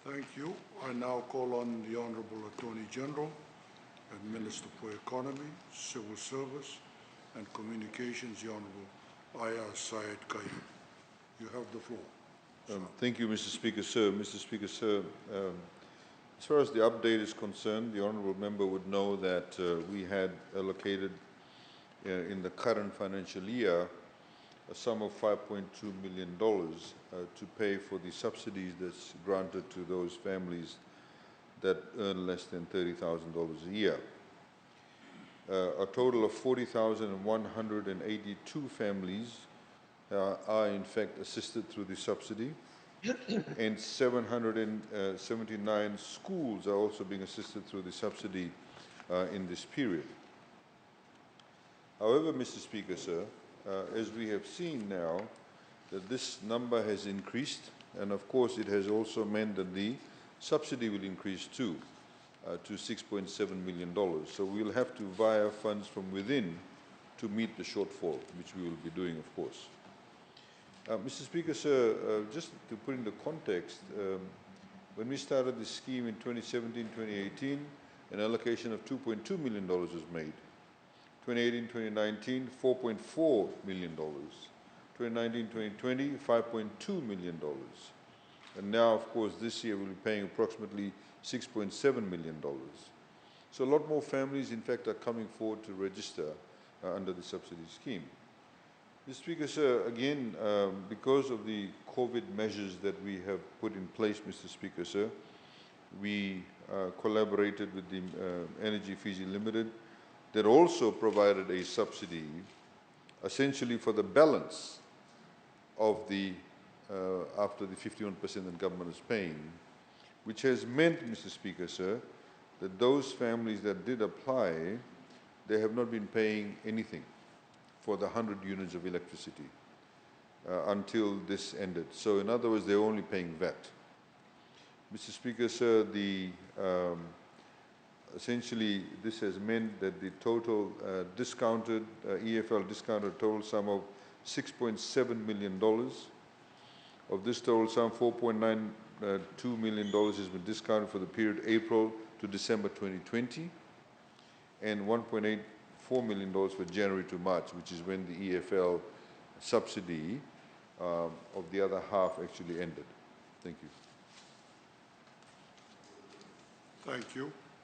Thank you. I now call on the Honourable Attorney General and Minister for Economy, Civil Service and Communications, the Honourable Aiyaz Sayed-Khaiyum. You have the floor. Thank you, Mr. Speaker, sir. Mr. Speaker, sir, as far as the update is concerned, the Honourable Member would know that we had allocated in the current financial year a sum of $5.2 million to pay for the subsidies that's granted to those families that earn less than $30,000 a year. A total of 40,182 families are in fact assisted through the subsidy, and 779 schools are also being assisted through the subsidy in this period. However, Mr. Speaker, sir, as we have seen now, that this number has increased, and of course it has also meant that the subsidy will increase too, to $6.7 million. So we will have to via funds from within to meet the shortfall, which we will be doing, of course. Mr. Speaker, sir, just to put into context, when we started this scheme in 2017-2018, an allocation of $2.2 million was made. 2018-2019, $4.4 million. 2019-2020, $5.2 million. And now, of course, this year we'll be paying approximately $6.7 million. So a lot more families, in fact, are coming forward to register under the subsidy scheme. Mr. Speaker, sir, again, because of the COVID measures that we have put in place, Mr. Speaker, sir, we collaborated with the Energy Fiji Limited that also provided a subsidy essentially for the balance of the after the 51% that government is paying, which has meant, Mr. Speaker, sir, that those families that did apply, they have not been paying anything for the 100 units of electricity until this ended. So in other words, they're only paying VAT. Mr. Speaker, sir, essentially this has meant that the total discounted, EFL discounted total sum of $6.7 million. Of this total sum, $4.92 million has been discounted for the period April to December 2020, and $1.84 million for January to March, which is when the EFL subsidy of the other half actually ended. Thank you. Thank you.